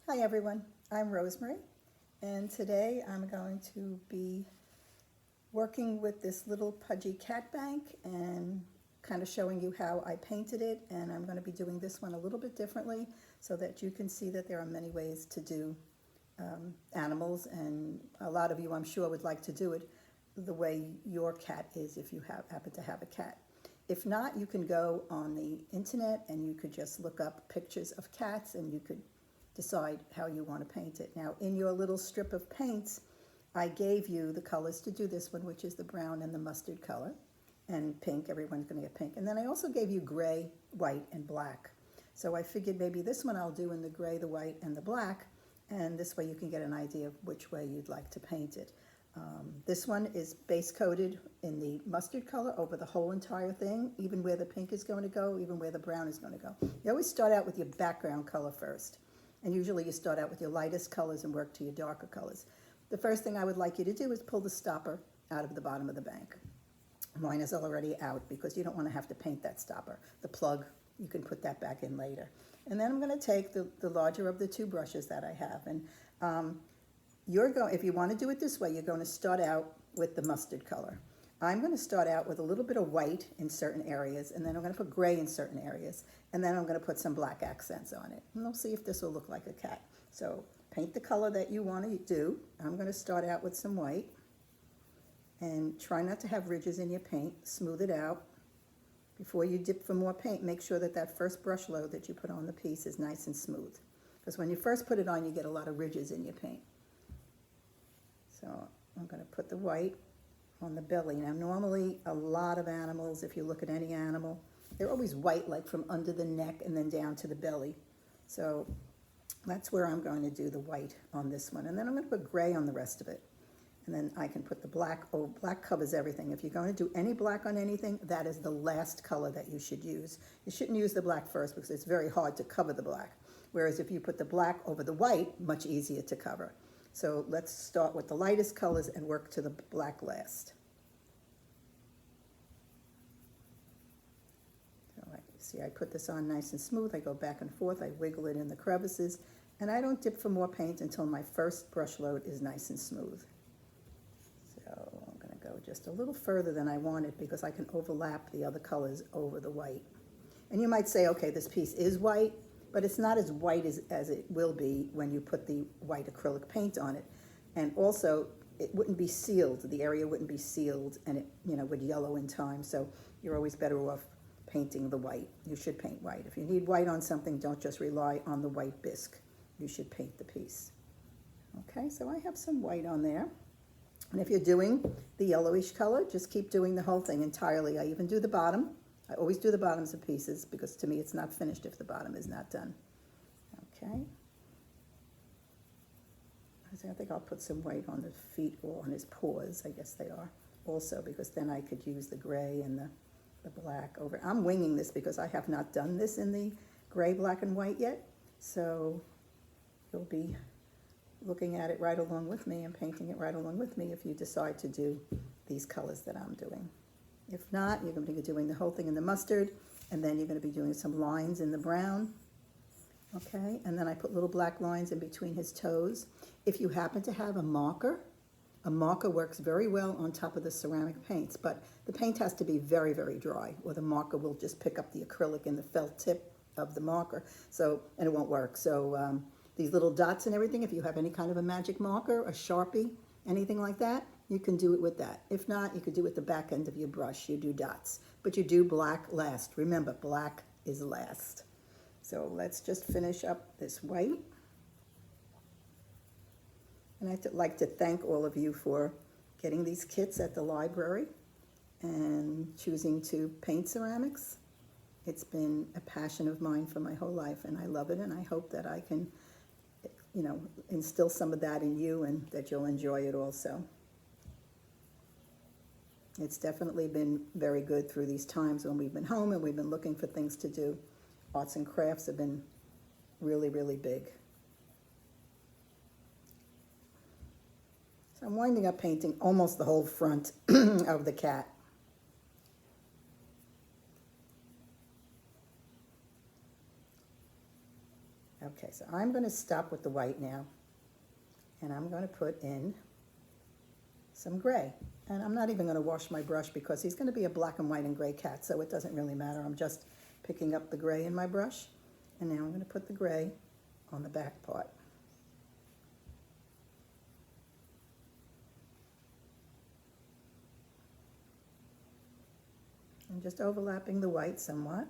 Hi everyone, I'm Rosemary, and today I'm going to be working with this little Pudgy Cat Bank and kind of showing you how I painted it, and I'm going to be doing this one a little bit differently so that you can see that there are many ways to do animals, and a lot of you I'm sure would like to do it the way your cat is if you happen to have a cat. If not, you can go on the internet and you could just look up pictures of cats and you could decide how you want to paint it. Now, in your little strip of paints, I gave you the colors to do this one, which is the brown and the mustard color, and pink. Everyone's going to get pink. And then I also gave you gray, white, and black. So I figured maybe this one I'll do in the gray, the white, and the black, and this way you can get an idea of which way you'd like to paint it. This one is base coated in the mustard color over the whole entire thing, even where the pink is going to go, even where the brown is going to go. You always start out with your background color first. And usually you start out with your lightest colors and work to your darker colors. The first thing I would like you to do is pull the stopper out of the bottom of the bank. Mine is already out because you don't want to have to paint that stopper. The plug, you can put that back in later. And then I'm going to take the larger of the two brushes that I have. And if you want to do it this way, you're going to start out with the mustard color. I'm going to start out with a little bit of white in certain areas, and then I'm going to put gray in certain areas, and then I'm going to put some black accents on it. And we'll see if this will look like a cat. So paint the color that you want to do. I'm going to start out with some white, and try not to have ridges in your paint. Smooth it out. Before you dip for more paint, make sure that that first brush load that you put on the piece is nice and smooth. Because when you first put it on, you get a lot of ridges in your paint. So I'm going to put the white on the belly. Now normally a lot of animals, if you look at any animal, they're always white, like from under the neck and then down to the belly. So that's where I'm going to do the white on this one. And then I'm going to put gray on the rest of it. And then I can put the black. Oh, black covers everything. If you're going to do any black on anything, that is the last color that you should use. You shouldn't use the black first because it's very hard to cover the black. Whereas if you put the black over the white, much easier to cover. So let's start with the lightest colors and work to the black last. So see, I put this on nice and smooth. I go back and forth. I wiggle it in the crevices. And I don't dip for more paint until my first brush load is nice and smooth. So I'm going to go just a little further than I wanted because I can overlap the other colors over the white. And you might say, okay, this piece is white, but it's not as white as it will be when you put the white acrylic paint on it. And also, it wouldn't be sealed. The area wouldn't be sealed, and it would yellow in time. So you're always better off painting the white. You should paint white. If you need white on something, don't just rely on the white bisque. You should paint the piece. Okay, so I have some white on there. And if you're doing the yellowish color, just keep doing the whole thing entirely. I even do the bottom. I always do the bottoms of pieces because to me it's not finished if the bottom is not done. Okay. I think I'll put some white on the feet or on his paws. I guess they are also, because then I could use the gray and the black over. I'm winging this because I have not done this in the gray, black, and white yet. So you'll be looking at it right along with me and painting it right along with me if you decide to do these colors that I'm doing. If not, you're going to be doing the whole thing in the mustard, and then you're going to be doing some lines in the brown. Okay, and then I put little black lines in between his toes. If you happen to have a marker works very well on top of the ceramic paints, but the paint has to be very, very dry, or the marker will just pick up the acrylic in the felt tip of the marker, and it won't work. So these little dots and everything, if you have any kind of a magic marker, a Sharpie, anything like that, you can do it with that. If not, you could do it with the back end of your brush. You do dots, but you do black last. Remember, black is last. So let's just finish up this white. And I'd like to thank all of you for getting these kits at the library and choosing to paint ceramics. It's been a passion of mine for my whole life, and I love it, and I hope that I can, instill some of that in you and that you'll enjoy it also. It's definitely been very good through these times when we've been home and we've been looking for things to do. Arts and crafts have been really, really big. So I'm winding up painting almost the whole front of the cat. Okay, so I'm going to stop with the white now, and I'm going to put in some gray. And I'm not even going to wash my brush because he's going to be a black and white and gray cat, so it doesn't really matter. I'm just picking up the gray in my brush, and now I'm going to put the gray on the back part. And just overlapping the white somewhat.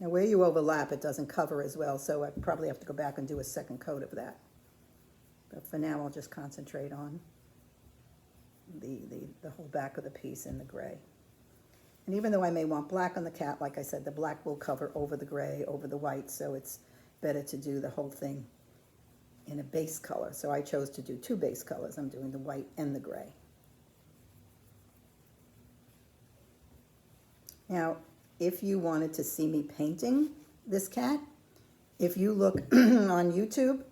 Now where you overlap, it doesn't cover as well, so I probably have to go back and do a second coat of that. But for now, I'll just concentrate on the whole back of the piece in the gray. And even though I may want black on the cat, like I said, the black will cover over the gray, over the white, so it's better to do the whole thing in a base color. So I chose to do two base colors. I'm doing the white and the gray. Now, if you wanted to see me painting this cat, if you look on YouTube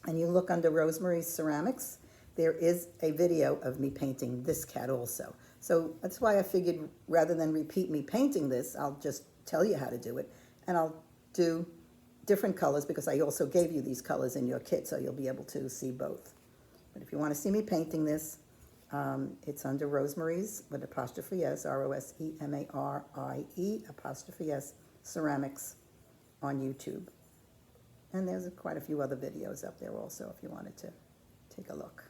and you look under Rosemary's Ceramics, there is a video of me painting this cat also. So that's why I figured rather than repeat me painting this, I'll just tell you how to do it. And I'll do different colors because I also gave you these colors in your kit, so you'll be able to see both. But if you want to see me painting this, it's under Rosemary's with apostrophe S, Rosemarie apostrophe S, Ceramics on YouTube. And there's quite a few other videos up there also if you wanted to take a look.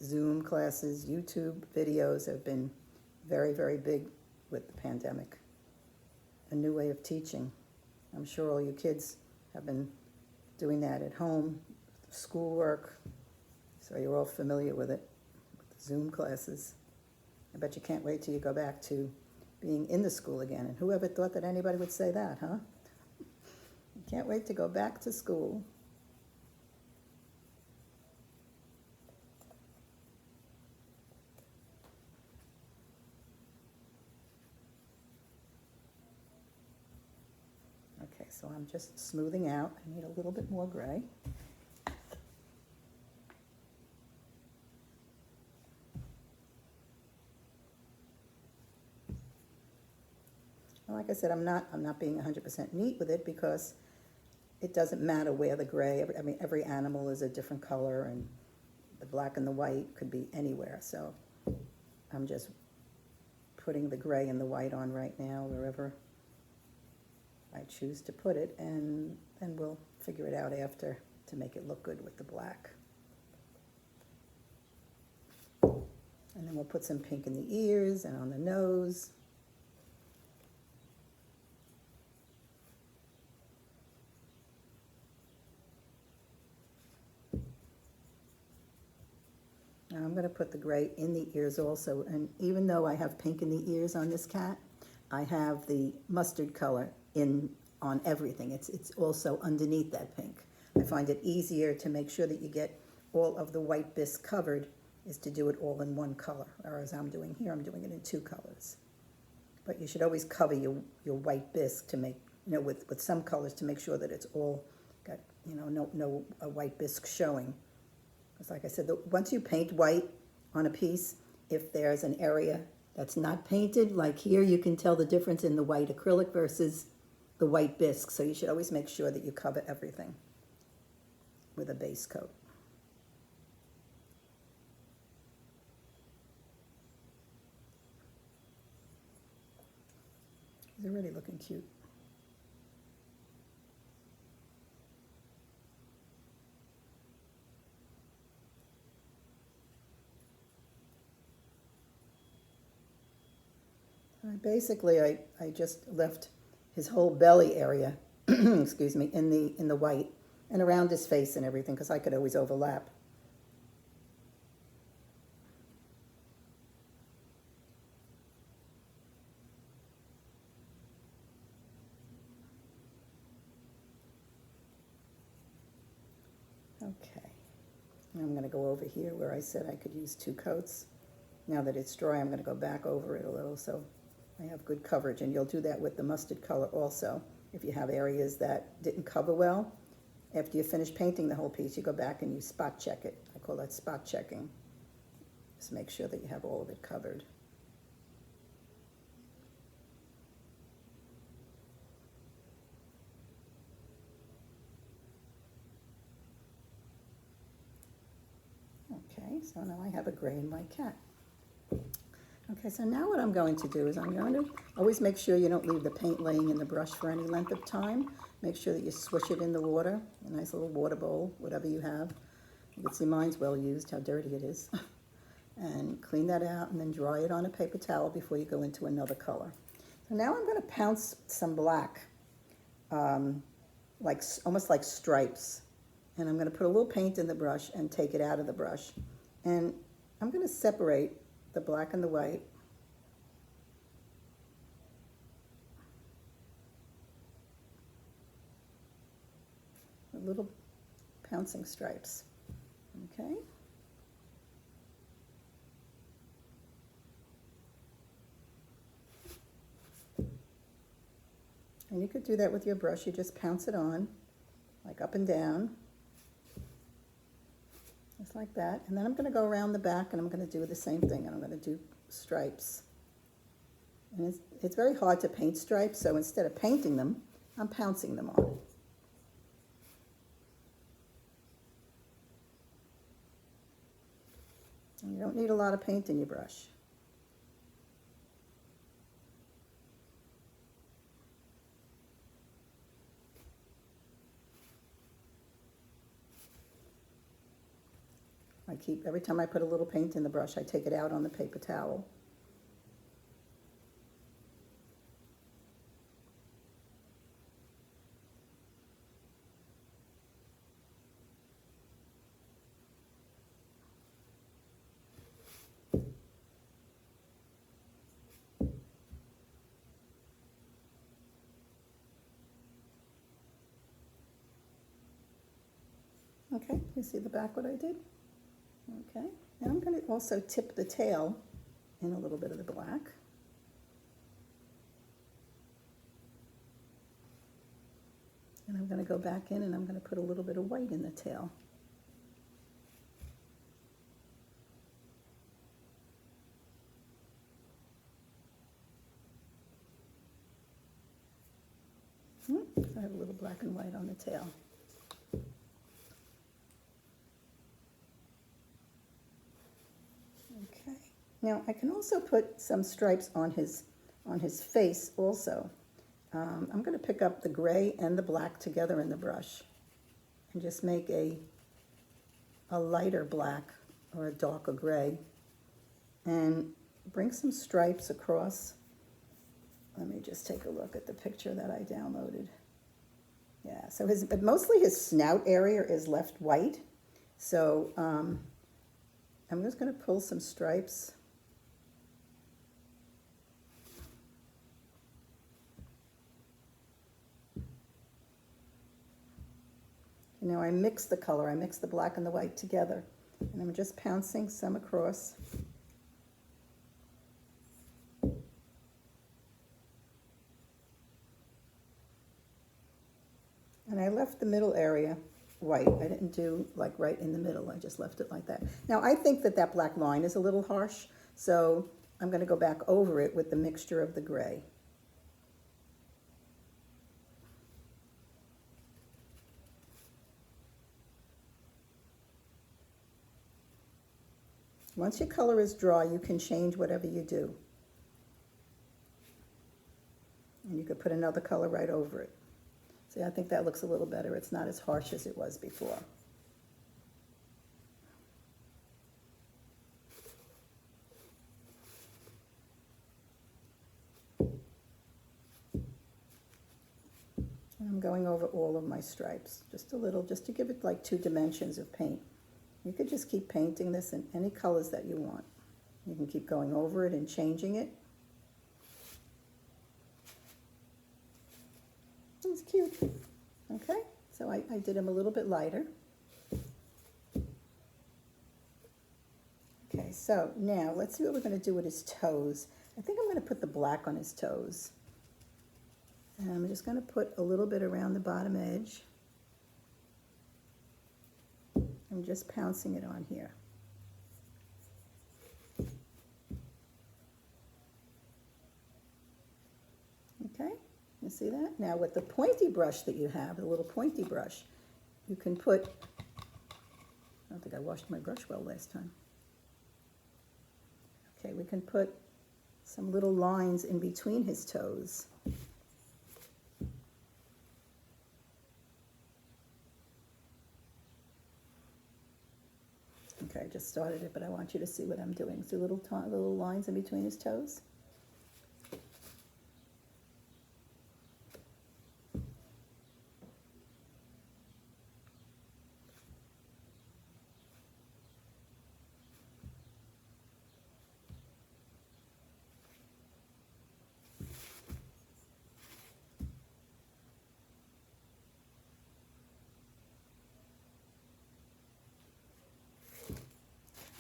Zoom classes, YouTube videos have been very, very big with the pandemic. A new way of teaching. I'm sure all you kids have been doing that at home, schoolwork, so you're all familiar with it, with the Zoom classes. I bet you can't wait till you go back to being in the school again. And whoever thought that anybody would say that, huh? You can't wait to go back to school. Okay, so I'm just smoothing out. I need a little bit more gray. Like I said, I'm not being 100% neat with it because it doesn't matter where the gray. Every animal is a different color, and the black and the white could be anywhere. So I'm just putting the gray and the white on right now wherever I choose to put it, and then we'll figure it out after to make it look good with the black. And then we'll put some pink in the ears and on the nose. Now I'm going to put the gray in the ears also, and even though I have pink in the ears on this cat, I have the mustard color on everything. It's also underneath that pink. I find it easier to make sure that you get all of the white bisque covered is to do it all in one color, whereas I'm doing here, I'm doing it in two colors. But you should always cover your white bisque to make, with some colors to make sure that it's all got, no white bisque showing. Because like I said, once you paint white on a piece, if there's an area that's not painted, like here, you can tell the difference in the white acrylic versus the white bisque. So you should always make sure that you cover everything with a base coat. They're really looking cute. Basically, I just left his whole belly area, excuse me, in the white and around his face and everything, because I could always overlap. Okay, now I'm going to go over here where I said I could use two coats. Now that it's dry, I'm going to go back over it a little so I have good coverage, and you'll do that with the mustard color also. If you have areas that didn't cover well, after you finish painting the whole piece, you go back and you spot check it. I call that spot checking. Just make sure that you have all of it covered. Okay, so now I have a gray and white cat. Okay, so now what I'm going to do is I'm going to always make sure you don't leave the paint laying in the brush for any length of time. Make sure that you swish it in the water, a nice little water bowl, whatever you have. You can see mine's well used, how dirty it is. And clean that out and then dry it on a paper towel before you go into another color. So now I'm going to pounce some black, almost like stripes. And I'm going to put a little paint in the brush and take it out of the brush. And I'm going to separate the black and the white. With little pouncing stripes. Okay. And you could do that with your brush. You just pounce it on, like up and down. Just like that. And then I'm going to go around the back and I'm going to do the same thing. And I'm going to do stripes. And it's very hard to paint stripes, so instead of painting them, I'm pouncing them on. And you don't need a lot of paint in your brush. Every time I put a little paint in the brush, I take it out on the paper towel. Okay, you see the back what I did? Okay, now I'm going to also tip the tail in a little bit of the black. And I'm going to go back in and I'm going to put a little bit of white in the tail. So I have a little black and white on the tail. Okay. Now I can also put some stripes on his face also. I'm going to pick up the gray and the black together in the brush and just make a lighter black or a darker gray and bring some stripes across. Let me just take a look at the picture that I downloaded. Yeah, so mostly his snout area is left white. So I'm just going to pull some stripes. Now I mix the color. I mix the black and the white together. And I'm just pouncing some across. And I left the middle area white. I didn't do like right in the middle. I just left it like that. Now I think that black line is a little harsh, so I'm going to go back over it with the mixture of the gray. Once your color is dry, you can change whatever you do. And you could put another color right over it. See, I think that looks a little better. It's not as harsh as it was before. And I'm going over all of my stripes, just a little, just to give it like 2 dimensions of paint. You could just keep painting this in any colors that you want. You can keep going over it and changing it. It's cute. Okay, so I did him a little bit lighter. Okay, so now let's see what we're going to do with his toes. I think I'm going to put the black on his toes. And I'm just going to put a little bit around the bottom edge. I'm just pouncing it on here. Okay, you see that? Now with the pointy brush that you have, the little pointy brush, you can put, don't think I washed my brush well last time. Okay, we can put some little lines in between his toes. Okay, I just started it, but I want you to see what I'm doing. See little lines in between his toes?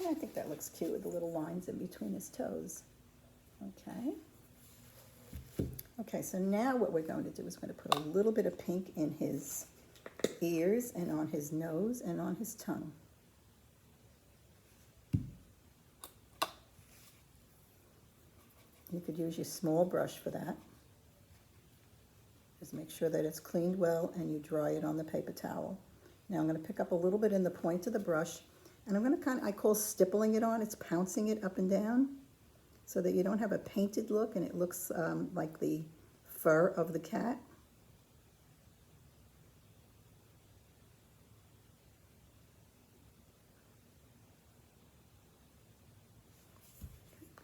I think that looks cute with the little lines in between his toes. Okay. Okay, so now what we're going to do is we're going to put a little bit of pink in his ears and on his nose and on his tongue. You could use your small brush for that. Just make sure that it's cleaned well and you dry it on the paper towel. Now I'm going to pick up a little bit in the point of the brush, and I'm going to I call stippling it on. It's pouncing it up and down so that you don't have a painted look and it looks like the fur of the cat.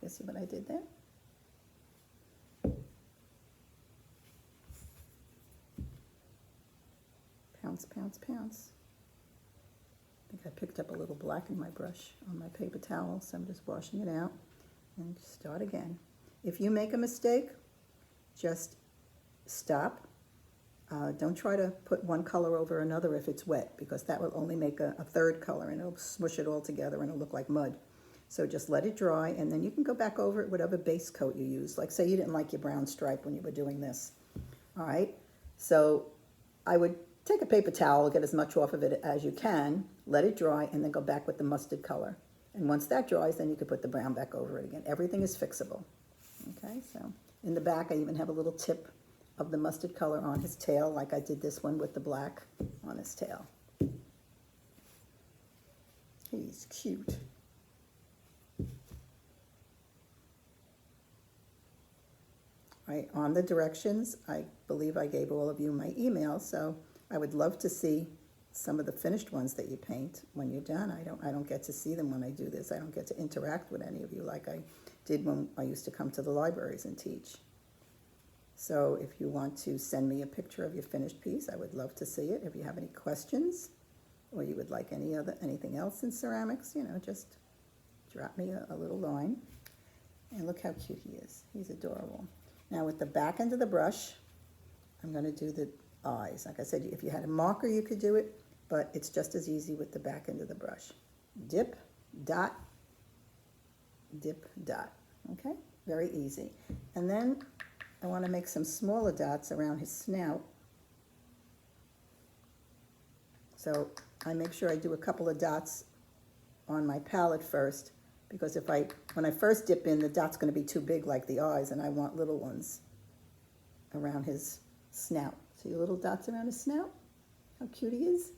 You see what I did there? Pounce, pounce, pounce. I think I picked up a little black in my brush on my paper towel, so I'm just washing it out and start again. If you make a mistake, just stop. Don't try to put one color over another if it's wet, because that will only make a third color and it'll smush it all together and it'll look like mud. So just let it dry, and then you can go back over it whatever base coat you use. Like say you didn't like your brown stripe when you were doing this. All right, so I would take a paper towel, get as much off of it as you can, let it dry, and then go back with the mustard color. And once that dries, then you can put the brown back over it again. Everything is fixable. Okay, so in the back I even have a little tip of the mustard color on his tail, like I did this one with the black on his tail. He's cute. Right, on the directions, I believe I gave all of you my email, so I would love to see some of the finished ones that you paint when you're done. I don't get to see them when I do this. I don't get to interact with any of you like I did when I used to come to the libraries and teach. So if you want to send me a picture of your finished piece, I would love to see it. If you have any questions or you would like anything else in ceramics, you know, just drop me a little line. And look how cute he is. He's adorable. Now with the back end of the brush, I'm going to do the eyes. Like I said, if you had a marker, you could do it, but it's just as easy with the back end of the brush. Dip, dot, dip, dot. Okay, very easy. And then I want to make some smaller dots around his snout. So I make sure I do a couple of dots on my palette first, because when I first dip in, the dot's going to be too big like the eyes, and I want little ones around his snout. See little dots around his snout? How cute he is.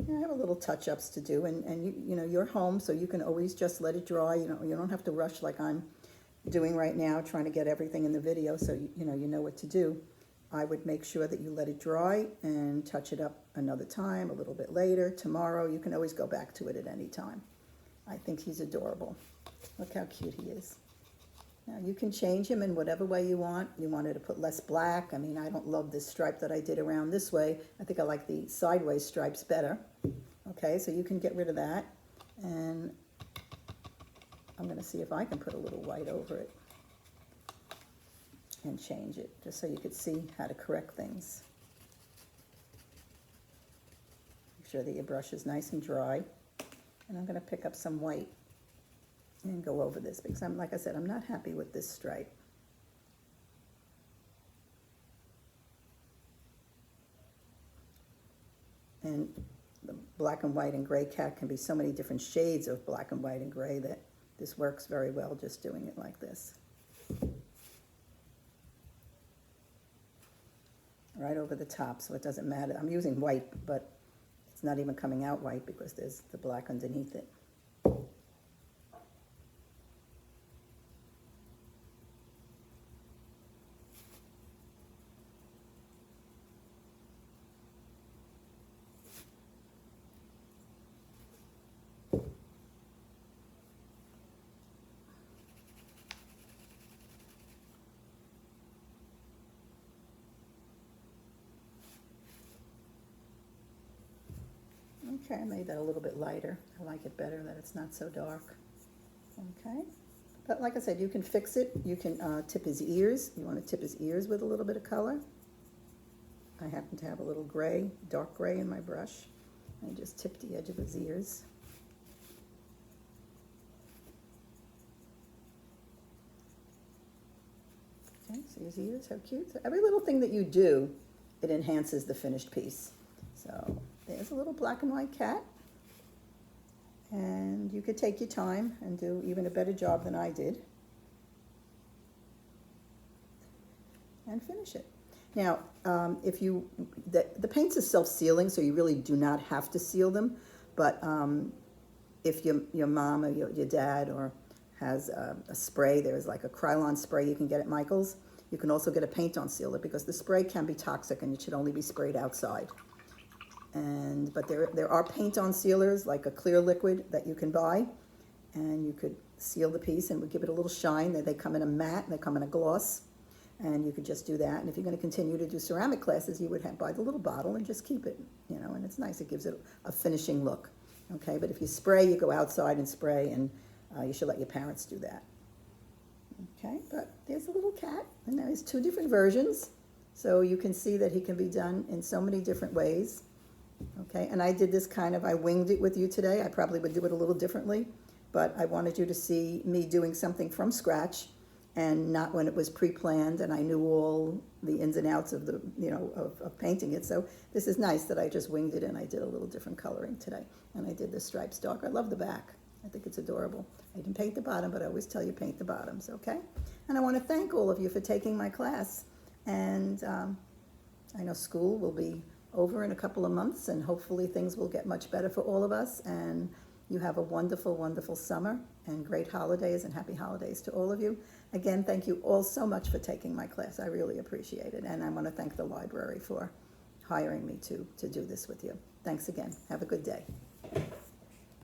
Yeah, I have a little touch-ups to do, and you know, you're home, so you can always just let it dry. You don't have to rush like I'm doing right now, trying to get everything in the video, so you know what to do. I would make sure that you let it dry and touch it up another time, a little bit later, tomorrow. You can always go back to it at any time. I think he's adorable. Look how cute he is. Now you can change him in whatever way you want. You wanted to put less black. I mean, I don't love this stripe that I did around this way. I think I like the sideways stripes better. Okay, so you can get rid of that. And I'm going to see if I can put a little white over it and change it, just so you could see how to correct things. Make sure that your brush is nice and dry. And I'm going to pick up some white and go over this, because like I said, I'm not happy with this stripe. And the black and white and gray cat can be so many different shades of black and white and gray that this works very well just doing it like this. Right over the top, so it doesn't matter. I'm using white, but It's not even coming out white because there's the black underneath it. Okay, I made that a little bit lighter. I like it better that it's not so dark. Okay, but like I said, you can fix it. You can tip his ears. You want to tip his ears with a little bit of color. I happen to have a little gray, dark gray in my brush. I just tip the edge of his ears. Okay, see his ears, how cute. So every little thing that you do, it enhances the finished piece. So there's a little black and white cat. And you could take your time and do even a better job than I did. And finish it. Now, if you, the paints are self-sealing, so you really do not have to seal them. But if your mom or your dad or has a spray, there's like a Krylon spray you can get at Michael's. You can also get a paint-on sealer because the spray can be toxic and it should only be sprayed outside. But there are paint-on sealers, like a clear liquid that you can buy, and you could seal the piece and would give it a little shine. They come in a matte, and they come in a gloss, and you could just do that. And if you're going to continue to do ceramic classes, you would buy the little bottle and just keep it, and it's nice. It gives it a finishing look, okay? But if you spray, you go outside and spray, and you should let your parents do that, okay? But there's a little cat, and there's two different versions, so you can see that he can be done in so many different ways. Okay, and I did this I winged it with you today. I probably would do it a little differently, but I wanted you to see me doing something from scratch and not when it was pre-planned and I knew all the ins and outs of of painting it. So this is nice that I just winged it and I did a little different coloring today. And I did the stripes dark. I love the back. I think it's adorable. I didn't paint the bottom, but I always tell you paint the bottoms, okay? And I want to thank all of you for taking my class. And I know school will be over in a couple of months, and hopefully things will get much better for all of us, and you have a wonderful, wonderful summer, and great holidays, and happy holidays to all of you. Again, thank you all so much for taking my class. I really appreciate it, and I want to thank the library for hiring me to do this with you. Thanks again. Have a good day.